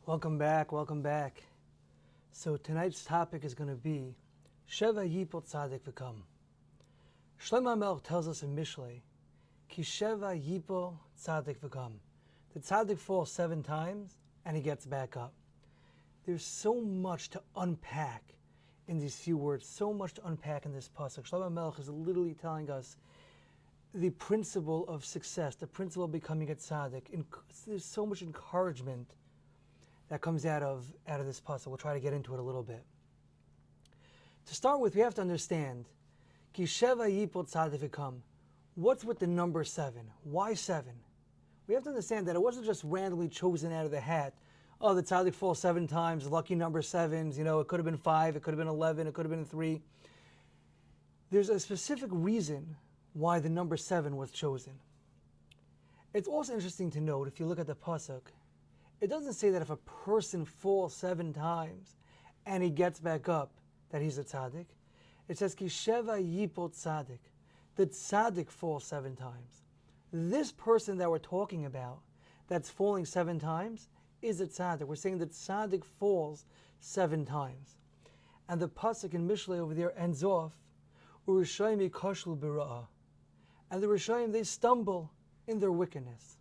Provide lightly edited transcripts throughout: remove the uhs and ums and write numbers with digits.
Welcome back, welcome back. So tonight's topic is going to be Sheva, Yipol, Tzadik v'kam. Shlomo HaMelech tells us in Mishlei, Ki Sheva, Yipol, Tzadik v'kam. The Tzadik falls 7 times and he gets back up. There's so much to unpack in these few words, so much to unpack in this pasuk. Shlomo HaMelech is literally telling us the principle of success, the principle of becoming a tzaddik. There's so much encouragement that comes out of this pasuk. We'll try to get into it a little bit. To start with, we have to understand, Ki Sheva Yipol Tzadik v'kam. What's with the number 7? Why 7? We have to understand that it wasn't just randomly chosen out of the hat. Oh, the tzaddik falls 7 times, lucky number 7s. It could have been 5, it could have been 11, it could have been 3. There's a specific reason why the number 7 was chosen. It's also interesting to note, if you look at the pasuk, it doesn't say that if a person falls 7 times and he gets back up, that he's a tzaddik. It says, Ki Sheva Yipol Tzadik. The tzaddik falls 7 times. This person that we're talking about, that's falling 7 times, is a tzaddik. We're saying that tzaddik falls 7 times. And the pasuk in Mishlei over there ends off, Urishayim yikashlu b'ra'ah. And the Rishayim, they stumble in their wickedness.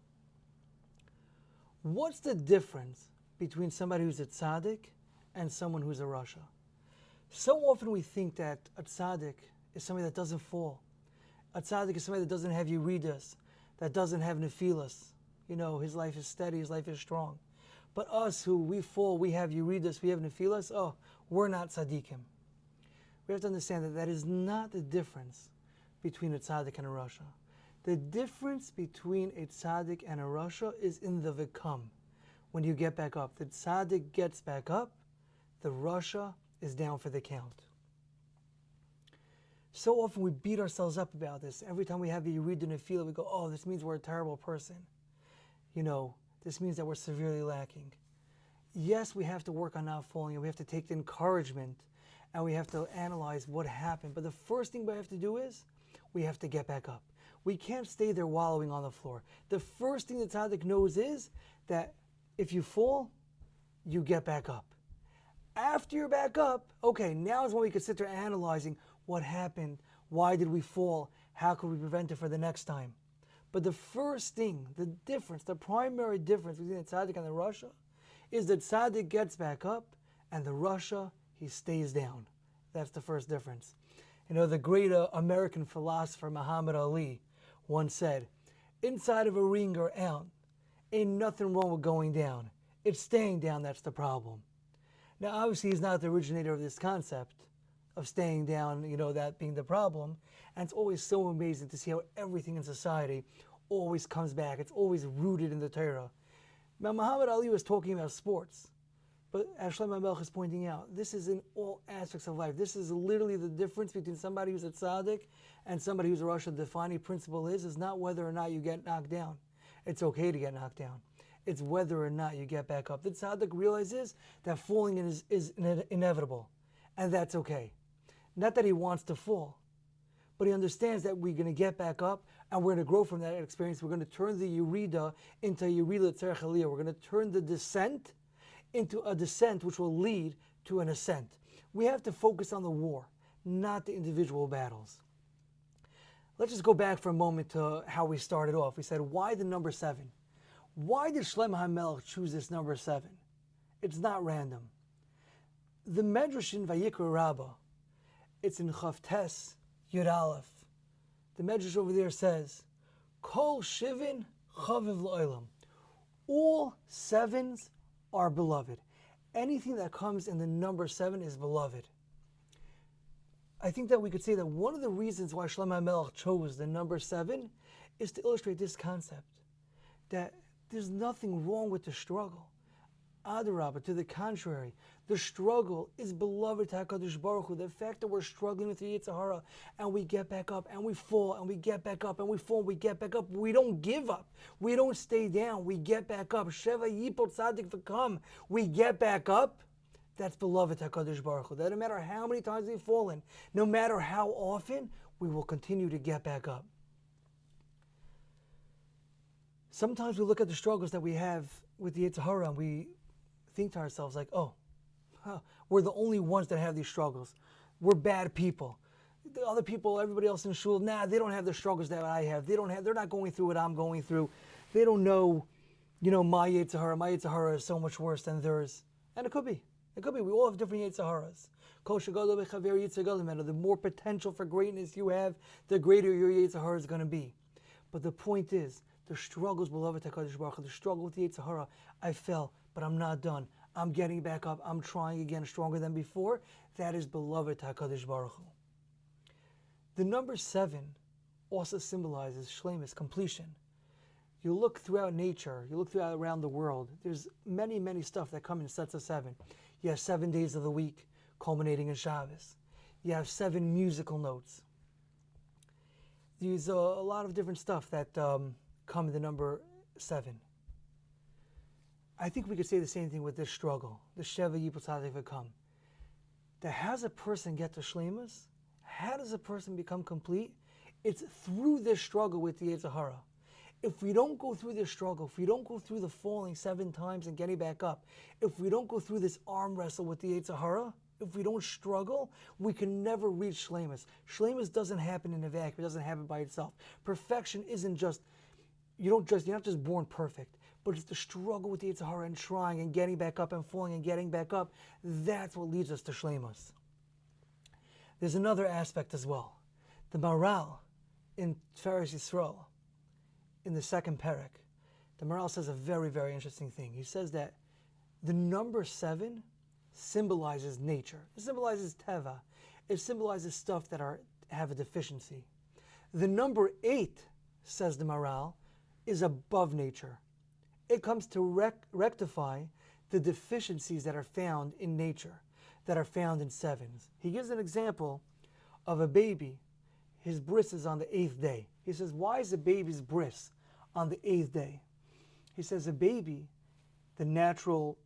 What's the difference between somebody who's a tzaddik and someone who's a rasha? So often we think that a tzaddik is somebody that doesn't fall. A tzaddik is somebody that doesn't have yeridas, that doesn't have nefilas. His life is steady, his life is strong. But us who we fall, we have yeridas, we have nefilas, we're not tzaddikim. We have to understand that that is not the difference between a tzaddik and a rasha. The difference between a tzaddik and a rasha is in the v'kam. When you get back up, the tzaddik gets back up, the rasha is down for the count. So often we beat ourselves up about this. Every time we have a yerid and a feel, we go, this means we're a terrible person. This means that we're severely lacking. Yes, we have to work on not falling, and we have to take the encouragement, and we have to analyze what happened. But the first thing we have to do is, we have to get back up. We can't stay there wallowing on the floor. The first thing the tzaddik knows is that if you fall, you get back up. After you're back up, now is when we can sit there analyzing what happened, why did we fall, how can we prevent it for the next time. But the first thing, the difference, the primary difference between the tzaddik and the rasha is that tzaddik gets back up and the rasha, he stays down. That's the first difference. The great American philosopher Muhammad Ali once said, inside of a ring or out, ain't nothing wrong with going down. It's staying down that's the problem. Now, obviously, he's not the originator of this concept of staying down, that being the problem. And it's always so amazing to see how everything in society always comes back. It's always rooted in the Torah. Now, Muhammad Ali was talking about sports. But as Shlomo HaMelech is pointing out, this is in all aspects of life. This is literally the difference between somebody who's a tzaddik and somebody who's a rasha. The defining principle is not whether or not you get knocked down. It's okay to get knocked down. It's whether or not you get back up. The tzaddik realizes that falling is inevitable, and that's okay. Not that he wants to fall, but he understands that we're going to get back up, and we're going to grow from that experience. We're going to turn the yerida into a yerida tzarech aliyah. We're going to turn the descent into a descent which will lead to an ascent. We have to focus on the war, not the individual battles. Let's just go back for a moment to how we started off. We said, why the number 7? Why did Shlomo HaMelech choose this number 7? It's not random. The Medrash in Vayikra Rabbah, it's in Chavtes Yud Aleph. The Medrash over there says, Kol Shivin Chaviv L'Olam. All 7s are beloved. Anything that comes in the number 7 is beloved. I think that we could say that one of the reasons why Shlomo HaMelech chose the number 7 is to illustrate this concept, that there's nothing wrong with the struggle. Adarabah, to the contrary, the struggle is beloved to HaKadosh Baruch Hu. The fact that we're struggling with the Yetzer Hara and we get back up and we fall and we get back up and we fall and we get back up. We don't give up. We don't stay down. We get back up. Sheva Yipol Tzadik v'kam. We get back up. That's beloved to HaKadosh Baruch Hu. That no matter how many times we've fallen, no matter how often, we will continue to get back up. Sometimes we look at the struggles that we have with the Yetzer Hara and we think to ourselves like, oh, we're the only ones that have these struggles. We're bad people. The other people, everybody else in shul, they don't have the struggles that I have. They're not going through what I'm going through. They don't know, my Yetzer Hara. My Yetzer Hara is so much worse than theirs. And it could be. We all have different Yetzer Haras. The more potential for greatness you have, the greater your Yetzer Hara is going to be. But the point is, the struggles, beloved HaKadosh Baruch Hu, the struggle with the Yetzer Hara, I fell, but I'm not done. I'm getting back up. I'm trying again, stronger than before. That is beloved HaKadosh Baruch Hu. The number 7 also symbolizes shleimus, completion. You look throughout nature, you look throughout around the world, there's many, many stuff that come in sets of 7. You have 7 days of the week, culminating in Shabbos. You have 7 musical notes. There's a lot of different stuff that come in the number 7. I think we could say the same thing with this struggle, the Sheva, Yipol, Tzadik, V'kam. That has a person get to shleimus? How does a person become complete? It's through this struggle with the Yetzer Hara. If we don't go through this struggle, if we don't go through the falling 7 times and getting back up, if we don't go through this arm wrestle with the Yetzer Hara, if we don't struggle, we can never reach shleimus. Shleimus doesn't happen in a vacuum. It doesn't happen by itself. Perfection isn't just, you're not just born perfect, but it's the struggle with the Yetzer Hara and trying and getting back up and falling and getting back up. That's what leads us to shleimus. There's another aspect as well. The Maral in Tiferes Yisrael, in the 2nd parak, the Maral says a very, very interesting thing. He says that the number 7 symbolizes nature. It symbolizes teva. It symbolizes stuff that have a deficiency. The number 8, says the Maral, is above nature. It comes to rectify the deficiencies that are found in nature, that are found in 7s. He gives an example of a baby. His bris is on the 8th day. He says, why is a baby's bris on the 8th day? He says a baby, the natural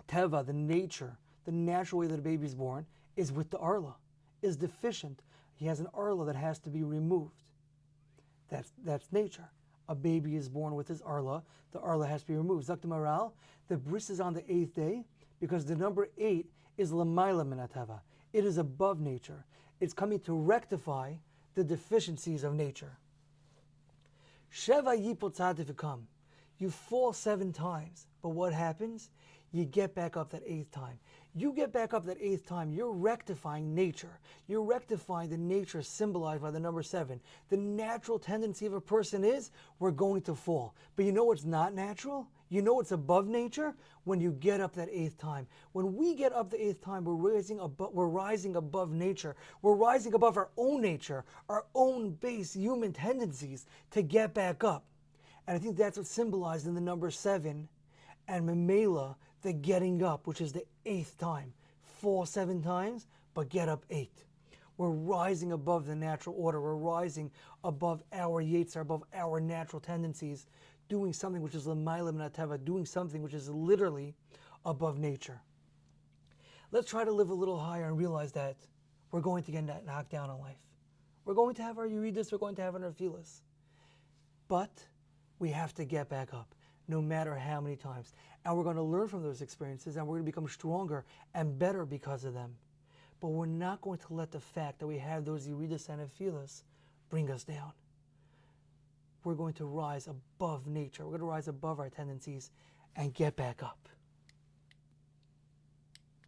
teva, the nature, the natural way that a baby is born is with the arla, is deficient. He has an arla that has to be removed. That's nature. A baby is born with his arla. The arla has to be removed. Zakta Maral, the bris is on the 8th day because the number 8 is l'mayla min hateva. It is above nature. It's coming to rectify the deficiencies of nature. Sheva Yipol Tzadik V'kam. You fall 7 times, but what happens? You get back up that 8th time. You get back up that 8th time, you're rectifying nature. You're rectifying the nature symbolized by the number 7. The natural tendency of a person is, we're going to fall. But you know what's not natural? You know what's above nature? When you get up that 8th time. When we get up the 8th time, we're rising above nature. We're rising above our own nature, our own base human tendencies to get back up. And I think that's what's symbolized in the number 7 and Memela, the getting up, which is the 8th time. Fall 7 times, but get up 8. We're rising above the natural order. We're rising above our Yetzer, above our natural tendencies, doing something which is l'mayla min hateva, doing something which is literally above nature. Let's try to live a little higher and realize that we're going to get knocked down in life. We're going to have our Yeridus, we're going to have our Nefilas. But we have to get back up, no matter how many times. And we're going to learn from those experiences, and we're going to become stronger and better because of them. But we're not going to let the fact that we have those Yeridus and Nefilas bring us down. We're going to rise above nature. We're going to rise above our tendencies and get back up.